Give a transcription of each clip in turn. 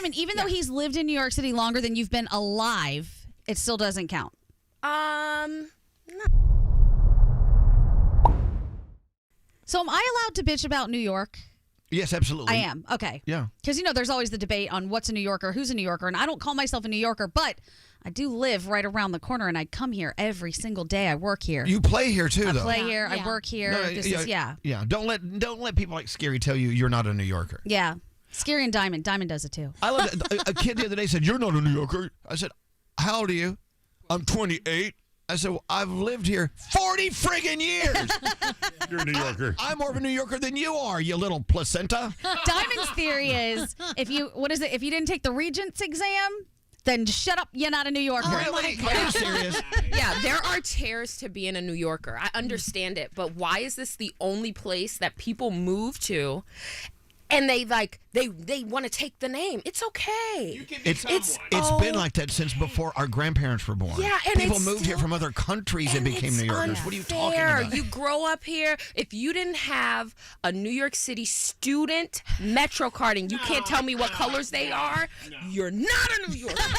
Diamond, even though he's lived in New York City longer than you've been alive, it still doesn't count. No. So am I allowed to bitch about New York? Yes, absolutely. I am. Okay. Yeah. Because, there's always the debate on what's a New Yorker, who's a New Yorker, and I don't call myself a New Yorker, but I do live right around the corner, and I come here every single day. I work here. You play here, too, though. I play here. I work here. Yeah. Don't let people like Scary tell you you're not a New Yorker. Yeah. Scary and Diamond. Diamond does it, too. I love a kid the other day said, "You're not a New Yorker." I said, "How old are you?" "I'm 28. I said, "Well, I've lived here 40 friggin' years." You're a New Yorker. I'm more of a New Yorker than you are, you little placenta. Diamond's theory is if you didn't take the Regents exam, then shut up, you're not a New Yorker. Oh, really? Are you serious? Yeah, there are tiers to being a New Yorker. I understand it, but why is this the only place that people move to? And they want to take the name. It's okay. It's been like that since before our grandparents were born. Yeah, and people moved here from other countries and became New Yorkers. What are you talking about? You grow up here. If you didn't have a New York City student Metro card and you can't tell me what colors they are, you're not a New Yorker. And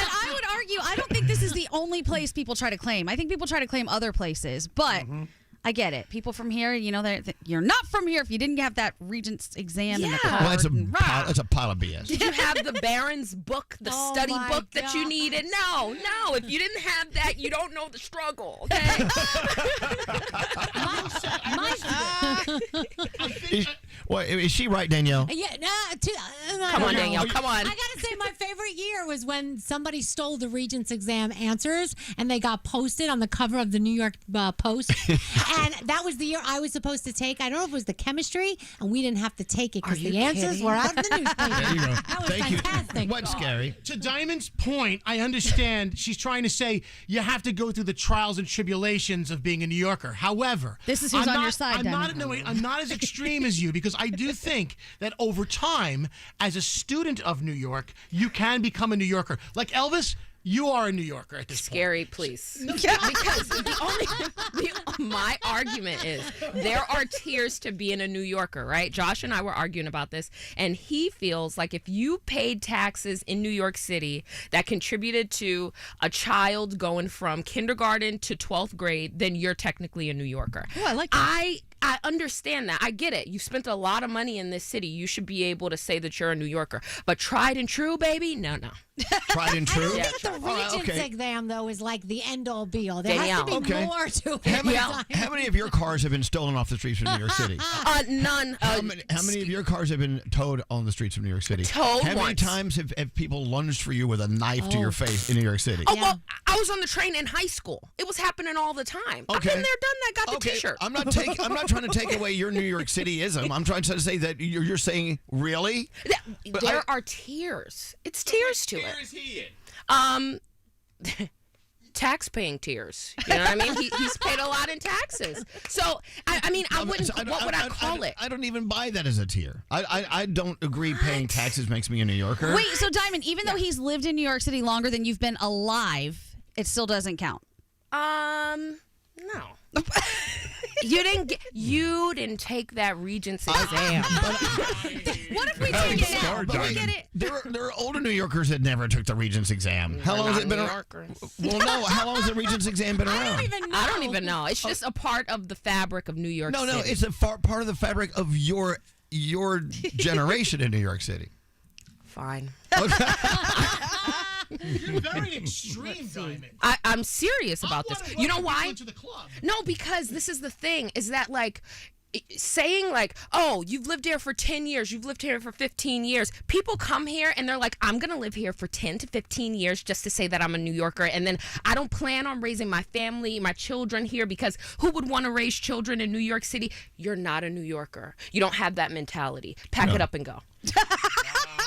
I would argue, I don't think this is the only place people try to claim. I think people try to claim other places, but I get it. People from here, you're not from here if you didn't have that Regents exam in the card. Well, it's a pile of BS. Did you have the Barron's book, the study book that you needed? No. If you didn't have that, you don't know the struggle, okay? Is she right, Danielle? Yeah, Come on, Danielle, come on. I gotta say, my favorite year was when somebody stole the Regents exam answers and they got posted on the cover of the New York Post. And that was the year I was supposed to take. I don't know if it was the chemistry, and we didn't have to take it because the answers were out in the newspaper. There you go. That was Thank fantastic. you. What's Scary? To Diamond's point, I understand she's trying to say you have to go through the trials and tribulations of being a New Yorker. However, this is who's on your side, I'm not as extreme as you because I do think that over time, as a student of New York, you can become a New Yorker. Like Elvis, you are a New Yorker at this Scary, please. Because my argument is there are tiers to being a New Yorker, right? Josh and I were arguing about this, and he feels like if you paid taxes in New York City that contributed to a child going from kindergarten to 12th grade, then you're technically a New Yorker. Oh, I like that. I understand that. I get it. You spent a lot of money in this city. You should be able to say that you're a New Yorker. But tried and true, baby? No. Tried and true? I don't think the Regents exam, though, is like the end-all, be-all. There Danielle. has to be more to it. How many of your cars have been stolen off the streets of New York City? None. How many of your cars have been towed on the streets of New York City? Towed How many once. times have people lunged for you with a knife to your face in New York City? Oh, well, I was on the train in high school. It was happening all the time. I've been there, done that, got the T-shirt. I'm not trying to take away your New York City-ism. I'm trying to say that you're saying, really? There are tiers. It's tiers to it. Where is he in? Tax-paying tiers. You know what I mean? He's paid a lot in taxes. So, I mean, I wouldn't, what would I call it? I don't even buy that as a tier. I don't agree paying taxes makes me a New Yorker. Wait, so Diamond, even though he's lived in New York City longer than you've been alive, it still doesn't count? No. You didn't take that Regents exam. What if we take it now? But we get it. There are older New Yorkers that never took the Regents exam. How long has it been around? Well, no. How long has the Regents exam been around? I don't even know. It's just a part of the fabric of New York City. No, it's a part of the fabric of your generation in New York City. Fine. You're very extreme, Diamond. I'm serious about this. You know why? Into the club. No, because this is the thing, is that saying oh, you've lived here for 10 years, you've lived here for 15 years. People come here and they're like, I'm going to live here for 10 to 15 years just to say that I'm a New Yorker. And then I don't plan on raising my family, my children here, because who would want to raise children in New York City? You're not a New Yorker. You don't have that mentality. Pack it up and go.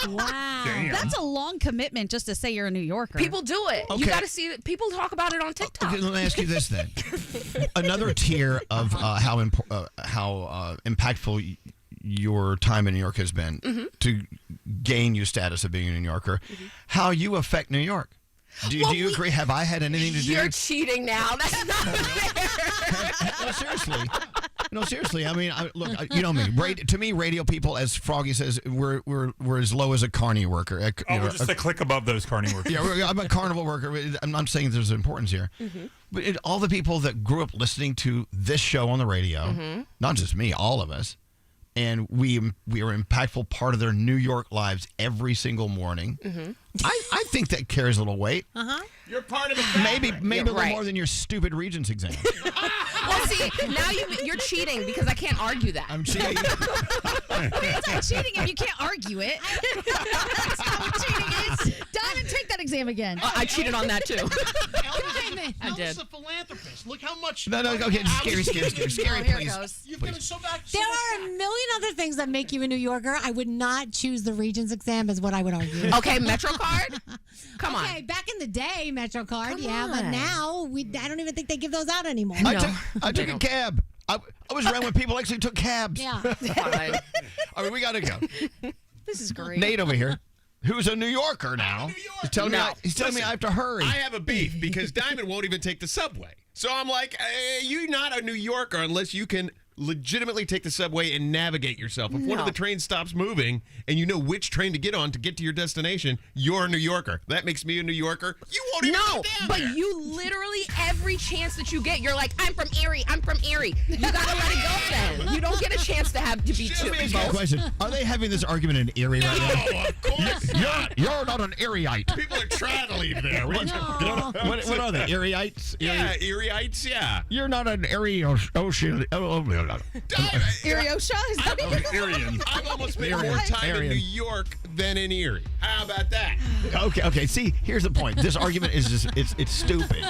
Wow. Damn. That's a long commitment just to say you're a New Yorker. People do it. Okay. You got to see it. People talk about it on TikTok. Okay, let me ask you this then. Another tier of how impactful your time in New York has been to gain you status of being a New Yorker. How you affect New York? Do you agree? Have I had anything to do? You're cheating now. That's not fair. No, seriously. No, seriously. I mean, look, you know me. To me, radio people, as Froggy says, we're as low as a carny worker. We're just a click above those carny workers. Yeah, I'm a carnival worker. I'm not saying there's importance here. But all the people that grew up listening to this show on the radio, not just me, all of us, and we are an impactful part of their New York lives every single morning. I think that carries a little weight. You're part of the fabric. Maybe a little more than your stupid Regents exam. Well, see, now you're cheating because I can't argue that. I'm cheating. It's not cheating if you can't argue it. That's not what cheating is. Diamond, take that exam again. I cheated on that too. Elvis is a philanthropist. Look how much. No, okay, scary, Here it please. goes. You've given so back. There are a million other things that make you a New Yorker. I would not choose the Regents exam as what I would argue. Okay, MetroCard? Come Okay, on. back in the day, MetroCard, Come yeah, but on. now I don't even think they give those out anymore. I took a cab. I was around when people actually took cabs. Yeah. Fine. I mean, we got to go. This is great. Nate over here, who's a New Yorker now. He's telling me I have to hurry. I have a beef because Diamond won't even take the subway. So I'm like, you're not a New Yorker unless you can legitimately take the subway and navigate yourself. If one of the trains stops moving and you know which train to get on to get to your destination, you're a New Yorker. That makes me a New Yorker. You won't even go down but there. you literally, every chance that you get, you're like, I'm from Erie. You gotta let it go then. You don't get a chance to be two. Let me ask you a question. Are they having this argument in Erie right now? No, of course not. You're not an Erieite. People are trying to leave there. What What are they? Erieites? Yeah, Erieites, yeah. You're not an Erie Ocean. Erie Osha? Is that what you're Arian. I've almost spent more Arian. time in Arian. New York than in Erie. How about that? Okay. See, here's the point. This argument is just it's stupid.